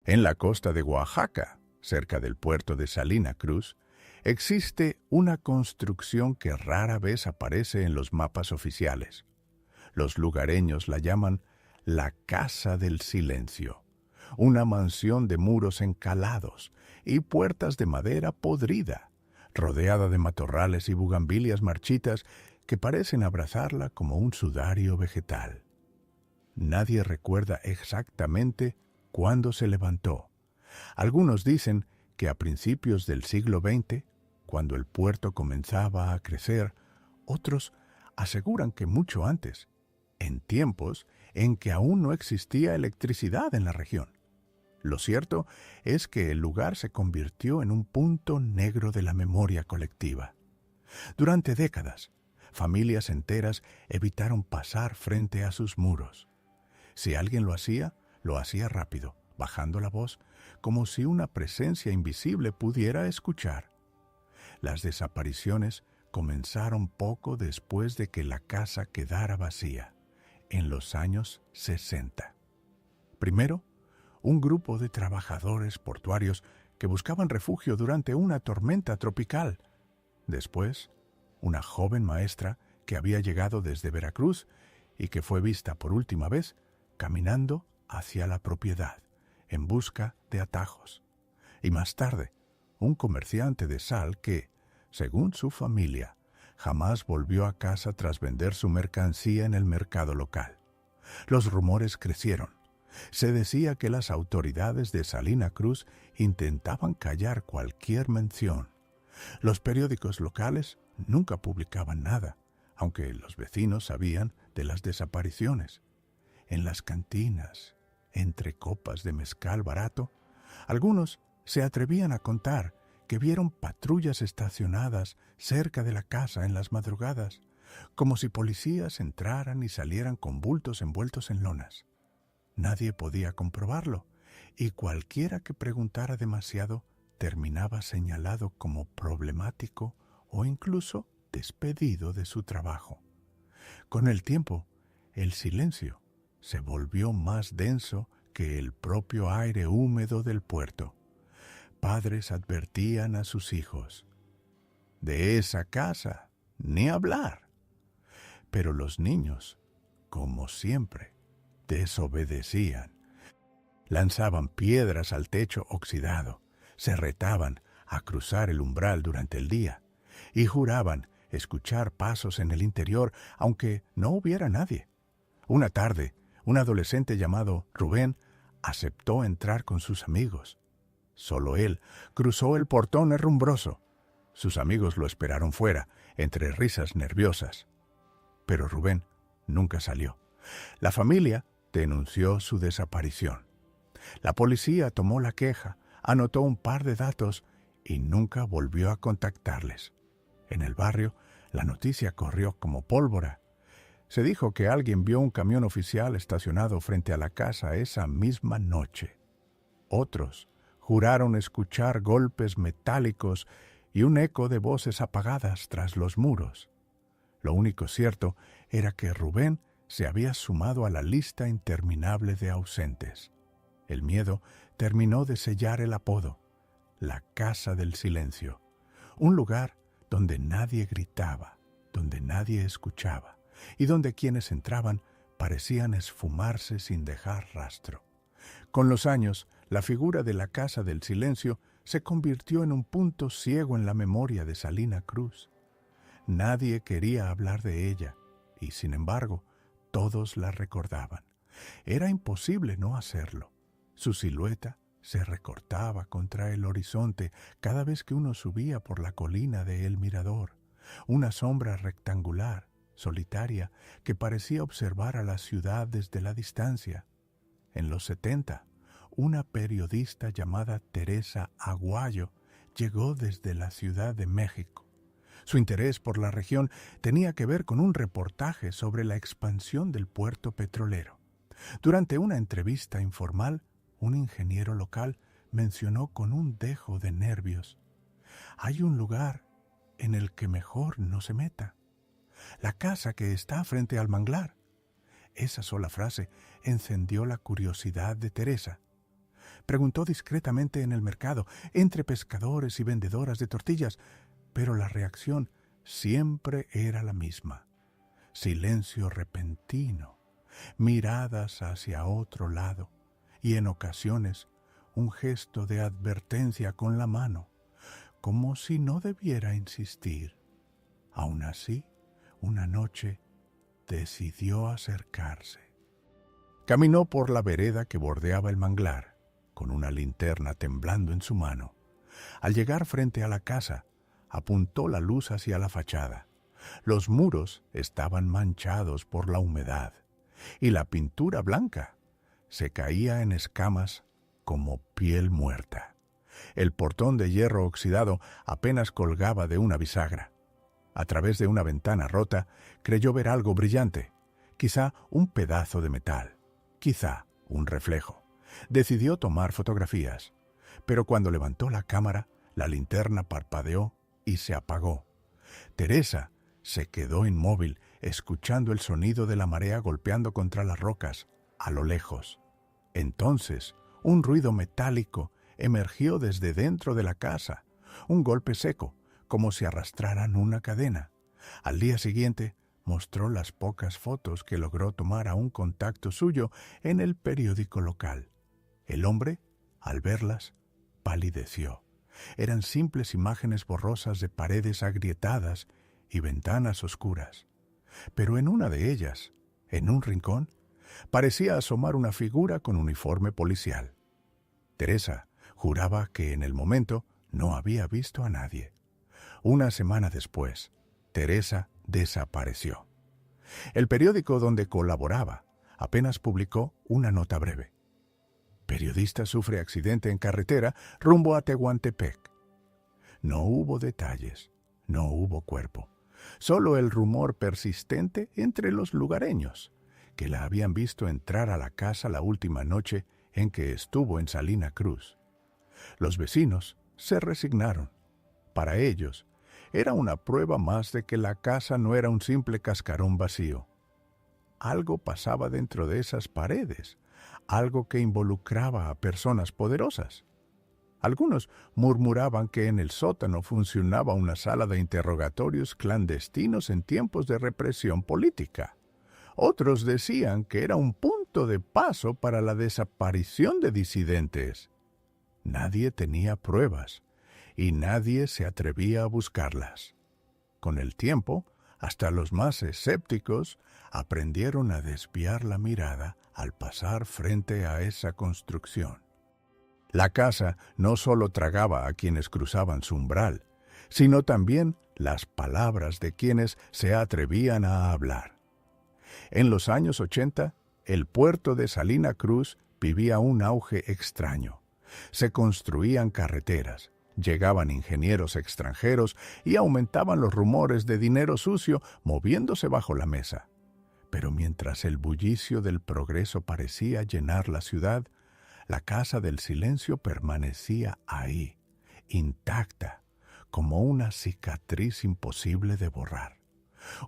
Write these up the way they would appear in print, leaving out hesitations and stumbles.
En la costa de Oaxaca, cerca del puerto de Salina Cruz, existe una construcción que rara vez aparece en los mapas oficiales. Los lugareños la llaman la Casa del Silencio, una mansión de muros encalados y puertas de madera podrida, rodeada de matorrales y bugambilias marchitas que parecen abrazarla como un sudario vegetal. Nadie recuerda exactamente cuándo se levantó. Algunos dicen que a principios del siglo XX, cuando el puerto comenzaba a crecer, otros aseguran que mucho antes, en tiempos en que aún no existía electricidad en la región. Lo cierto es que el lugar se convirtió en un punto negro de la memoria colectiva. Durante décadas, familias enteras evitaron pasar frente a sus muros. Si alguien lo hacía rápido, bajando la voz, como si una presencia invisible pudiera escuchar. Las desapariciones comenzaron poco después de que la casa quedara vacía, en los años 60. Primero, un grupo de trabajadores portuarios que buscaban refugio durante una tormenta tropical. Después, una joven maestra que había llegado desde Veracruz y que fue vista por última vez caminando hacia la propiedad, en busca de atajos. Y más tarde, un comerciante de sal que, según su familia, jamás volvió a casa tras vender su mercancía en el mercado local. Los rumores crecieron. Se decía que las autoridades de Salina Cruz intentaban callar cualquier mención. Los periódicos locales nunca publicaban nada, aunque los vecinos sabían de las desapariciones. En las cantinas, entre copas de mezcal barato, algunos se atrevían a contar que vieron patrullas estacionadas cerca de la casa en las madrugadas, como si policías entraran y salieran con bultos envueltos en lonas. Nadie podía comprobarlo, y cualquiera que preguntara demasiado terminaba señalado como problemático o incluso despedido de su trabajo. Con el tiempo, el silencio se volvió más denso que el propio aire húmedo del puerto. Padres advertían a sus hijos: de esa casa, ni hablar. Pero los niños, como siempre, desobedecían. Lanzaban piedras al techo oxidado, se retaban a cruzar el umbral durante el día y juraban escuchar pasos en el interior aunque no hubiera nadie. Una tarde, un adolescente llamado Rubén aceptó entrar con sus amigos. Solo él cruzó el portón herrumbroso. Sus amigos lo esperaron fuera, entre risas nerviosas. Pero Rubén nunca salió. La familia denunció su desaparición. La policía tomó la queja, anotó un par de datos y nunca volvió a contactarles. En el barrio, la noticia corrió como pólvora. Se dijo que alguien vio un camión oficial estacionado frente a la casa esa misma noche. Otros juraron escuchar golpes metálicos y un eco de voces apagadas tras los muros. Lo único cierto era que Rubén se había sumado a la lista interminable de ausentes. El miedo terminó de sellar el apodo, la Casa del Silencio, un lugar donde nadie gritaba, donde nadie escuchaba, y donde quienes entraban parecían esfumarse sin dejar rastro. Con los años, la figura de la Casa del Silencio se convirtió en un punto ciego en la memoria de Salina Cruz. Nadie quería hablar de ella, y sin embargo, todos la recordaban. Era imposible no hacerlo. Su silueta se recortaba contra el horizonte cada vez que uno subía por la colina de El Mirador, una sombra rectangular, solitaria, que parecía observar a la ciudad desde la distancia. En los 70, una periodista llamada Teresa Aguayo llegó desde la Ciudad de México. Su interés por la región tenía que ver con un reportaje sobre la expansión del puerto petrolero. Durante una entrevista informal, un ingeniero local mencionó con un dejo de nervios: «Hay un lugar en el que mejor no se meta. La casa que está frente al manglar». Esa sola frase encendió la curiosidad de Teresa. Preguntó discretamente en el mercado, entre pescadores y vendedoras de tortillas, pero la reacción siempre era la misma. Silencio repentino, miradas hacia otro lado y en ocasiones un gesto de advertencia con la mano, como si no debiera insistir. Aún así, una noche decidió acercarse. Caminó por la vereda que bordeaba el manglar, con una linterna temblando en su mano. Al llegar frente a la casa, apuntó la luz hacia la fachada. Los muros estaban manchados por la humedad, y la pintura blanca se caía en escamas como piel muerta. El portón de hierro oxidado apenas colgaba de una bisagra. A través de una ventana rota, creyó ver algo brillante, quizá un pedazo de metal, quizá un reflejo. Decidió tomar fotografías, pero cuando levantó la cámara, la linterna parpadeó y se apagó. Teresa se quedó inmóvil, escuchando el sonido de la marea golpeando contra las rocas, a lo lejos. Entonces, un ruido metálico emergió desde dentro de la casa, un golpe seco, como si arrastraran una cadena. Al día siguiente, mostró las pocas fotos que logró tomar a un contacto suyo en el periódico local. El hombre, al verlas, palideció. Eran simples imágenes borrosas de paredes agrietadas y ventanas oscuras. Pero en una de ellas, en un rincón, parecía asomar una figura con uniforme policial. Teresa juraba que en el momento no había visto a nadie. Una semana después, Teresa desapareció. El periódico donde colaboraba apenas publicó una nota breve. Periodista sufre accidente en carretera rumbo a Tehuantepec. No hubo detalles, no hubo cuerpo, solo el rumor persistente entre los lugareños, que la habían visto entrar a la casa la última noche en que estuvo en Salina Cruz. Los vecinos se resignaron. Para ellos, era una prueba más de que la casa no era un simple cascarón vacío. Algo pasaba dentro de esas paredes, algo que involucraba a personas poderosas. Algunos murmuraban que en el sótano funcionaba una sala de interrogatorios clandestinos en tiempos de represión política. Otros decían que era un punto de paso para la desaparición de disidentes. Nadie tenía pruebas y nadie se atrevía a buscarlas. Con el tiempo, hasta los más escépticos aprendieron a desviar la mirada al pasar frente a esa construcción. La casa no solo tragaba a quienes cruzaban su umbral, sino también las palabras de quienes se atrevían a hablar. En los años 80, el puerto de Salina Cruz vivía un auge extraño. Se construían carreteras, llegaban ingenieros extranjeros y aumentaban los rumores de dinero sucio moviéndose bajo la mesa. Pero mientras el bullicio del progreso parecía llenar la ciudad, la Casa del Silencio permanecía ahí, intacta, como una cicatriz imposible de borrar.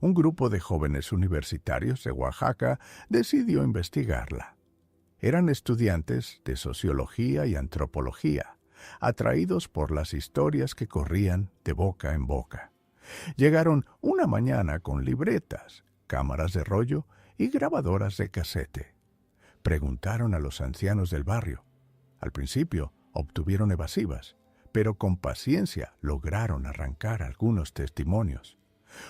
Un grupo de jóvenes universitarios de Oaxaca decidió investigarla. Eran estudiantes de sociología y antropología, atraídos por las historias que corrían de boca en boca. Llegaron una mañana con libretas, cámaras de rollo y grabadoras de casete. Preguntaron a los ancianos del barrio. Al principio obtuvieron evasivas, pero con paciencia lograron arrancar algunos testimonios.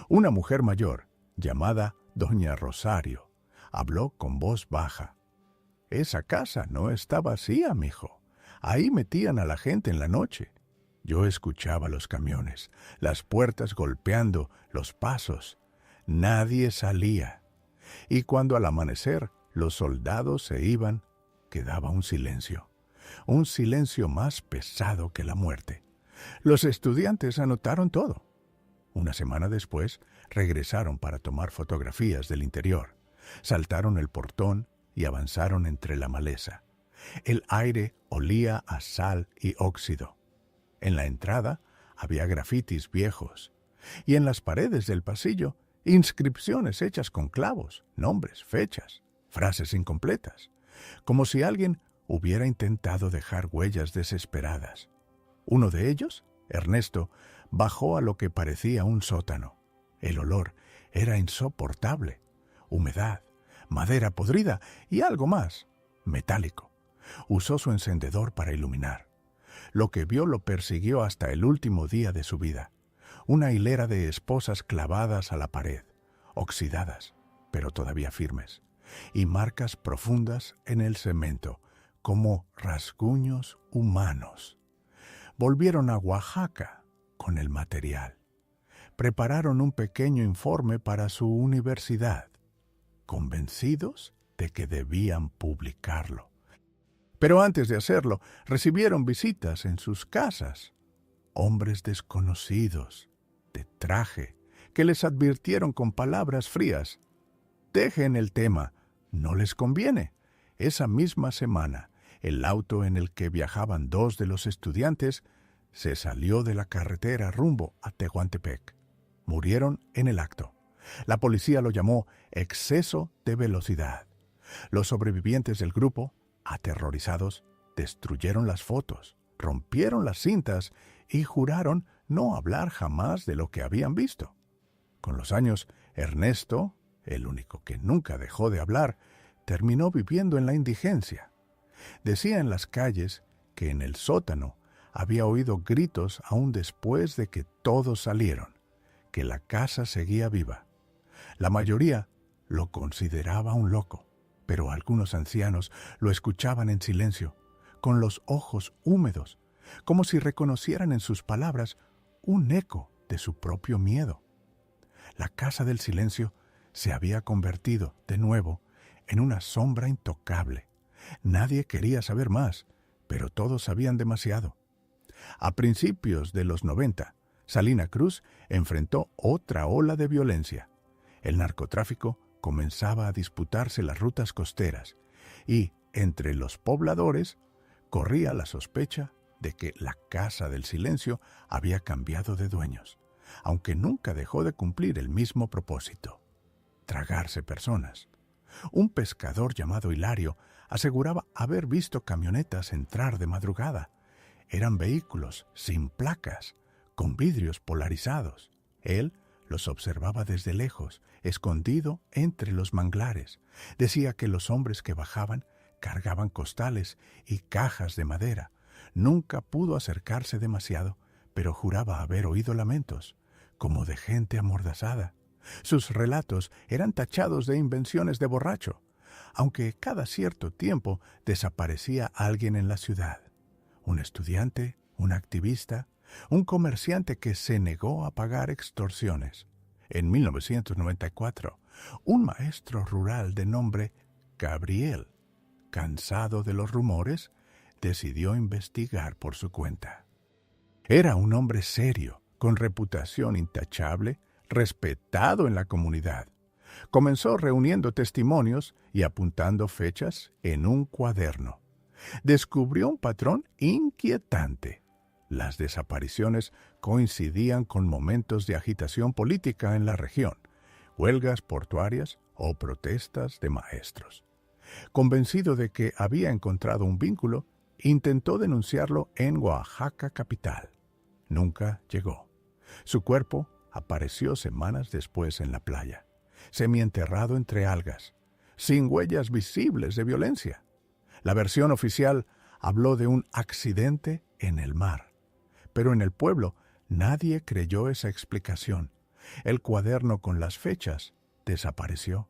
Una mujer mayor, llamada Doña Rosario, habló con voz baja. «Esa casa no está vacía, mijo. Ahí metían a la gente en la noche. Yo escuchaba los camiones, las puertas golpeando, los pasos. Nadie salía. Y cuando al amanecer los soldados se iban, quedaba un silencio más pesado que la muerte. Los estudiantes anotaron todo. Una semana después, regresaron para tomar fotografías del interior. Saltaron el portón y avanzaron entre la maleza. El aire olía a sal y óxido. En la entrada había grafitis viejos, y en las paredes del pasillo, inscripciones hechas con clavos, nombres, fechas, frases incompletas, como si alguien hubiera intentado dejar huellas desesperadas. Uno de ellos, Ernesto, bajó a lo que parecía un sótano. El olor era insoportable. Humedad, madera podrida y algo más, metálico. Usó su encendedor para iluminar. Lo que vio lo persiguió hasta el último día de su vida. Una hilera de esposas clavadas a la pared, oxidadas, pero todavía firmes, y marcas profundas en el cemento, como rasguños humanos. Volvieron a Oaxaca con el material. Prepararon un pequeño informe para su universidad, convencidos de que debían publicarlo. Pero antes de hacerlo, recibieron visitas en sus casas. Hombres desconocidos, de traje, que les advirtieron con palabras frías: dejen el tema, no les conviene. Esa misma semana, el auto en el que viajaban dos de los estudiantes se salió de la carretera rumbo a Tehuantepec. Murieron en el acto. La policía lo llamó exceso de velocidad. Los sobrevivientes del grupo, aterrorizados, destruyeron las fotos, rompieron las cintas y juraron no hablar jamás de lo que habían visto. Con los años, Ernesto, el único que nunca dejó de hablar, terminó viviendo en la indigencia. Decía en las calles que en el sótano había oído gritos aún después de que todos salieron, que la casa seguía viva. La mayoría lo consideraba un loco, pero algunos ancianos lo escuchaban en silencio, con los ojos húmedos, como si reconocieran en sus palabras un eco de su propio miedo. La casa del silencio se había convertido, de nuevo, en una sombra intocable. Nadie quería saber más, pero todos sabían demasiado. A principios de los 90, Salina Cruz enfrentó otra ola de violencia. El narcotráfico comenzaba a disputarse las rutas costeras y, entre los pobladores, corría la sospecha de que la Casa del Silencio había cambiado de dueños, aunque nunca dejó de cumplir el mismo propósito: tragarse personas. Un pescador llamado Hilario aseguraba haber visto camionetas entrar de madrugada. Eran vehículos sin placas, con vidrios polarizados. Él los observaba desde lejos, escondido entre los manglares. Decía que los hombres que bajaban cargaban costales y cajas de madera. Nunca pudo acercarse demasiado, pero juraba haber oído lamentos, como de gente amordazada. Sus relatos eran tachados de invenciones de borracho, aunque cada cierto tiempo desaparecía alguien en la ciudad. Un estudiante, un activista, un comerciante que se negó a pagar extorsiones. En 1994, un maestro rural de nombre Gabriel, cansado de los rumores, decidió investigar por su cuenta. Era un hombre serio, con reputación intachable, respetado en la comunidad. Comenzó reuniendo testimonios y apuntando fechas en un cuaderno. Descubrió un patrón inquietante. Las desapariciones coincidían con momentos de agitación política en la región, huelgas portuarias o protestas de maestros. Convencido de que había encontrado un vínculo, intentó denunciarlo en Oaxaca capital. Nunca llegó. Su cuerpo apareció semanas después en la playa, semienterrado entre algas, sin huellas visibles de violencia. La versión oficial habló de un accidente en el mar, pero en el pueblo nadie creyó esa explicación. El cuaderno con las fechas desapareció.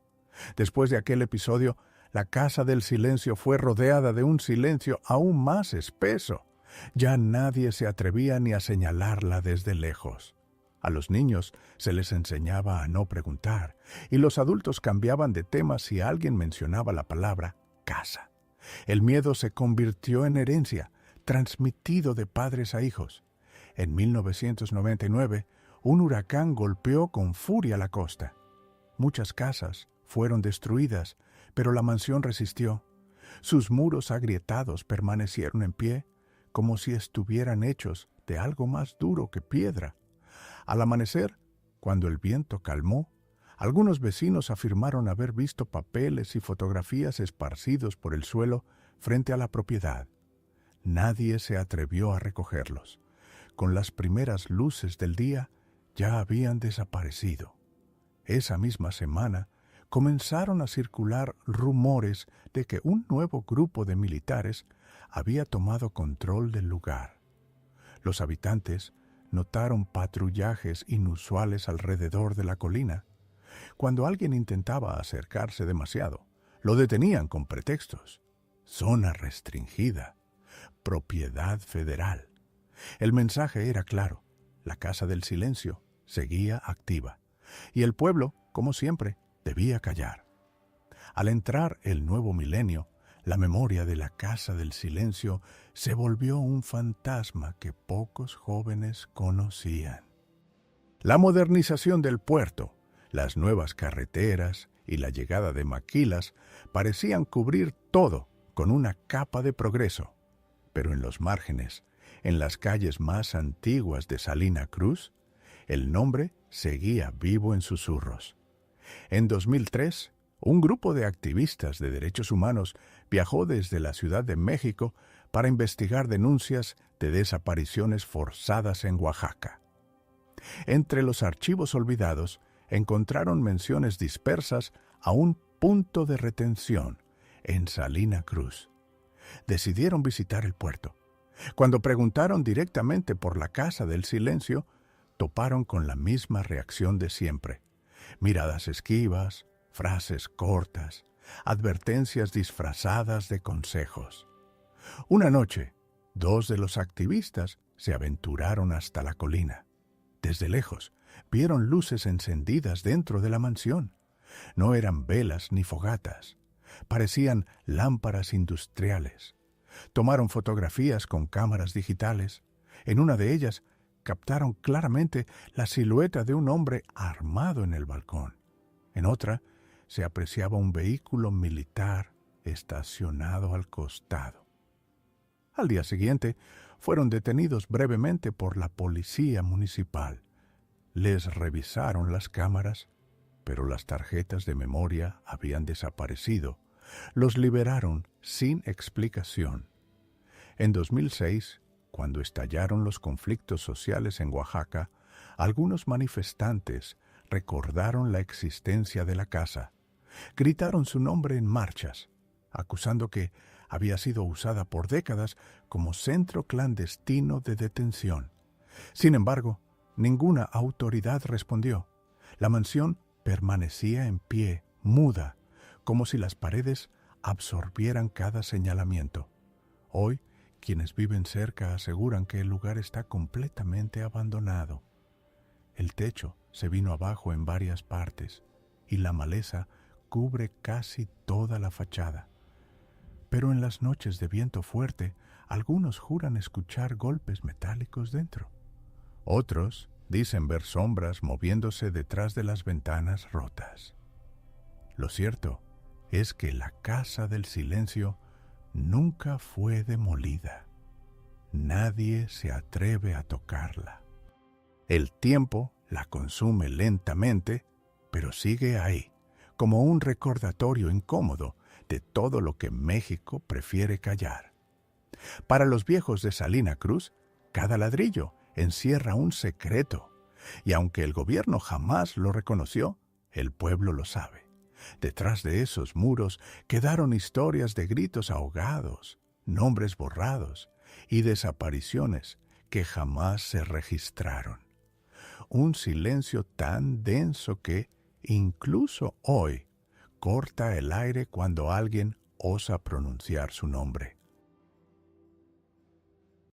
Después de aquel episodio, la Casa del Silencio fue rodeada de un silencio aún más espeso. Ya nadie se atrevía ni a señalarla desde lejos. A los niños se les enseñaba a no preguntar, y los adultos cambiaban de tema si alguien mencionaba la palabra casa. El miedo se convirtió en herencia, transmitido de padres a hijos. En 1999, un huracán golpeó con furia la costa. Muchas casas fueron destruidas, pero la mansión resistió. Sus muros agrietados permanecieron en pie, como si estuvieran hechos de algo más duro que piedra. Al amanecer, cuando el viento calmó, algunos vecinos afirmaron haber visto papeles y fotografías esparcidos por el suelo frente a la propiedad. Nadie se atrevió a recogerlos. Con las primeras luces del día ya habían desaparecido. Esa misma semana comenzaron a circular rumores de que un nuevo grupo de militares había tomado control del lugar. Los habitantes notaron patrullajes inusuales alrededor de la colina. Cuando alguien intentaba acercarse demasiado, lo detenían con pretextos. Zona restringida. Propiedad federal. El mensaje era claro. La Casa del Silencio seguía activa. Y el pueblo, como siempre, debía callar. Al entrar el nuevo milenio, la memoria de la Casa del Silencio se volvió un fantasma que pocos jóvenes conocían. La modernización del puerto, las nuevas carreteras y la llegada de maquilas parecían cubrir todo con una capa de progreso. Pero en los márgenes, en las calles más antiguas de Salina Cruz, el nombre seguía vivo en susurros. En 2003, un grupo de activistas de derechos humanos viajó desde la Ciudad de México para investigar denuncias de desapariciones forzadas en Oaxaca. Entre los archivos olvidados, encontraron menciones dispersas a un punto de retención en Salina Cruz. Decidieron visitar el puerto. Cuando preguntaron directamente por la Casa del Silencio, toparon con la misma reacción de siempre. Miradas esquivas, frases cortas, advertencias disfrazadas de consejos. Una noche, 2 de los activistas se aventuraron hasta la colina. Desde lejos, vieron luces encendidas dentro de la mansión. No eran velas ni fogatas. Parecían lámparas industriales. Tomaron fotografías con cámaras digitales. En una de ellas, captaron claramente la silueta de un hombre armado en el balcón. En otra, se apreciaba un vehículo militar estacionado al costado. Al día siguiente, fueron detenidos brevemente por la policía municipal. Les revisaron las cámaras, pero las tarjetas de memoria habían desaparecido. Los liberaron sin explicación. En 2006, cuando estallaron los conflictos sociales en Oaxaca, algunos manifestantes recordaron la existencia de la casa. Gritaron su nombre en marchas, acusando que había sido usada por décadas como centro clandestino de detención. Sin embargo, ninguna autoridad respondió. La mansión permanecía en pie, muda, como si las paredes absorbieran cada señalamiento. Hoy, quienes viven cerca aseguran que el lugar está completamente abandonado. El techo se vino abajo en varias partes y la maleza cubre casi toda la fachada. Pero en las noches de viento fuerte, algunos juran escuchar golpes metálicos dentro. Otros dicen ver sombras moviéndose detrás de las ventanas rotas. Lo cierto es que la Casa del Silencio nunca fue demolida. Nadie se atreve a tocarla. El tiempo la consume lentamente, pero sigue ahí, como un recordatorio incómodo de todo lo que México prefiere callar. Para los viejos de Salina Cruz, cada ladrillo encierra un secreto, y aunque el gobierno jamás lo reconoció, el pueblo lo sabe. Detrás de esos muros quedaron historias de gritos ahogados, nombres borrados y desapariciones que jamás se registraron. Un silencio tan denso que, incluso hoy, corta el aire cuando alguien osa pronunciar su nombre.